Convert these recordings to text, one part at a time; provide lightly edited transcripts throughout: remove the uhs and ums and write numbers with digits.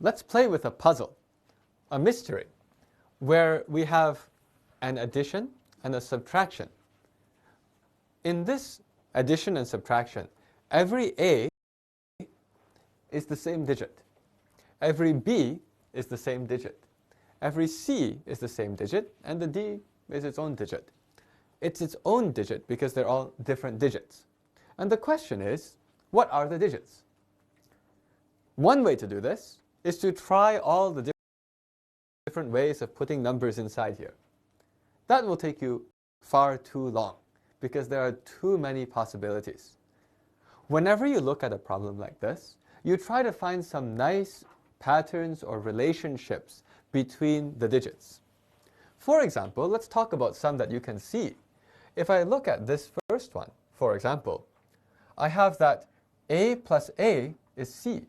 let's play with a puzzle, a mystery, where we have an addition and a subtraction. In this addition and subtraction, every A is the same digit. Every B is the same digit. Every C is the same digit, and the D is its own digit. It's its own digit because they're all different digits. And the question is, what are the digits? One way to do this is to try all the different ways of putting numbers inside here. That will take you far too long because there are too many possibilities. Whenever you look at a problem like this, you try to find some nice patterns or relationships between the digits. For example, let's talk about some that you can see. If I look at this first one, for example, I have that A plus A is C.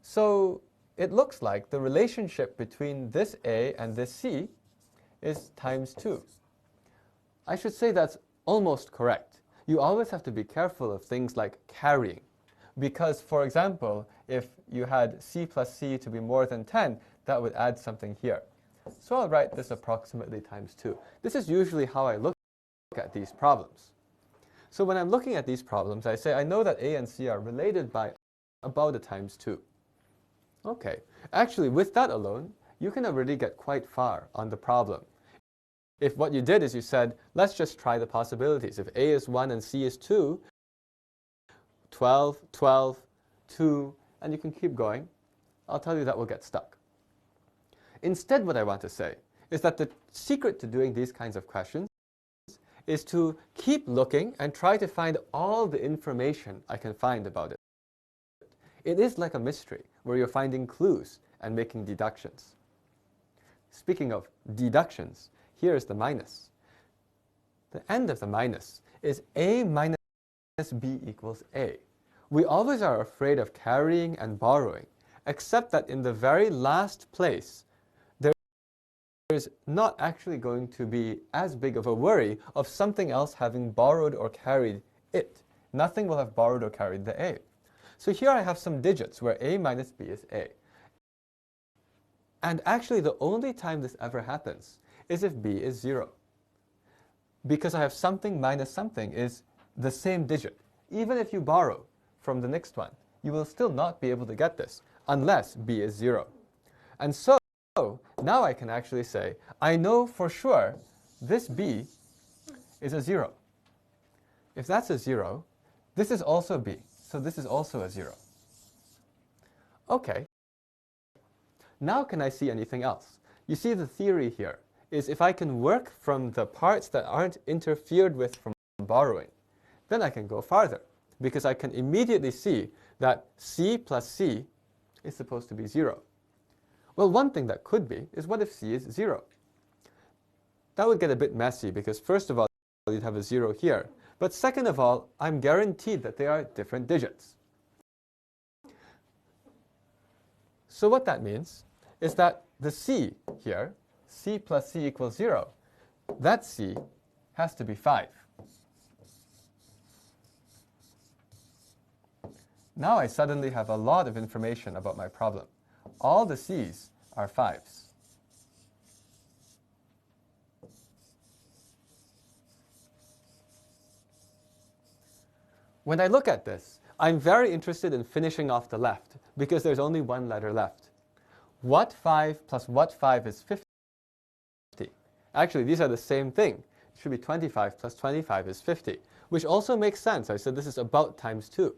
So it looks like the relationship between this A and this C is times 2. I should say that's almost correct. You always have to be careful of things like carrying. Because, for example, if you had C plus C to be more than 10, that would add something here. So I'll write this approximately times 2. This is usually how I look at these problems. So when I'm looking at these problems, I say I know that A and C are related by about a times 2. Okay, actually with that alone, you can already get quite far on the problem. If what you did is you said, let's just try the possibilities. If A is 1 and C is 2, 12, 12, 2, and you can keep going, I'll tell you that will get stuck. Instead, what I want to say is that the secret to doing these kinds of questions is to keep looking and try to find all the information I can find about it. It is like a mystery where you're finding clues and making deductions. Speaking of deductions, here is the minus. The end of the minus is A minus B equals A. We always are afraid of carrying and borrowing, except that in the very last place, there's not actually going to be as big of a worry of something else having borrowed or carried it. Nothing will have borrowed or carried the A. So here I have some digits where A minus B is A. And actually the only time this ever happens is if B is 0. Because I have something minus something is the same digit. Even if you borrow from the next one, you will still not be able to get this unless B is 0. And so now I can actually say, I know for sure this B is a 0. If that's a 0, this is also B. So this is also a 0. Okay. Now can I see anything else? You see the theory here is if I can work from the parts that aren't interfered with from borrowing, then I can go farther because I can immediately see that C plus C is supposed to be 0. Well, one thing that could be is what if C is 0? That would get a bit messy because first of all, you'd have a 0 here. But second of all, I'm guaranteed that they are different digits. So what that means is that the C here, C plus C equals 0, that C has to be 5. Now I suddenly have a lot of information about my problem. All the C's are 5s. When I look at this, I'm very interested in finishing off the left because there's only one letter left. What 5 plus what 5 is 50? Actually, these are the same thing. It should be 25 plus 25 is 50, which also makes sense. I said this is about times 2.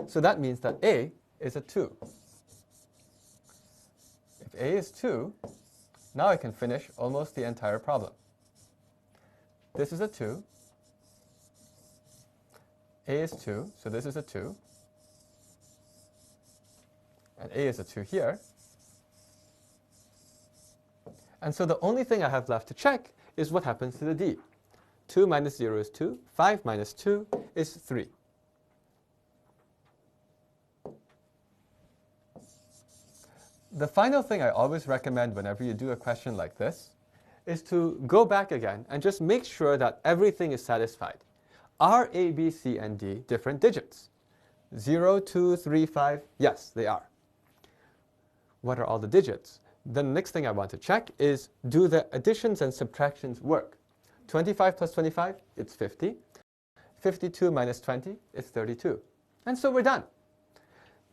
So that means that A is a 2. If A is 2, now I can finish almost the entire problem. This is a 2. A is 2, so this is a 2. And A is a 2 here. And so the only thing I have left to check is what happens to the D. 2 minus 0 is 2. 5 minus 2 is 3. The final thing I always recommend whenever you do a question like this is to go back again and just make sure that everything is satisfied. Are A, B, C, and D different digits? 0, 2, 3, 5? Yes, they are. what are all the digits? Then the next thing I want to check is, do the additions and subtractions work? 25 plus 25, it's 50. 52 minus 20 is 32. And so we're done.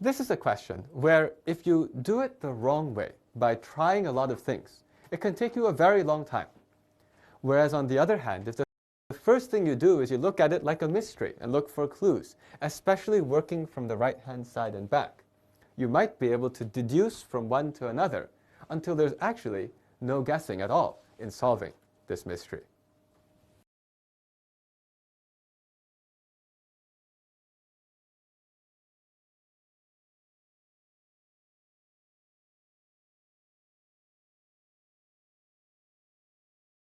This is a question where if you do it the wrong way, by trying a lot of things, it can take you a very long time. Whereas on the other hand, if the first thing you do is you look at it like a mystery and look for clues, especially working from the right-hand side and back, you might be able to deduce from one to another until there's actually no guessing at all in solving this mystery.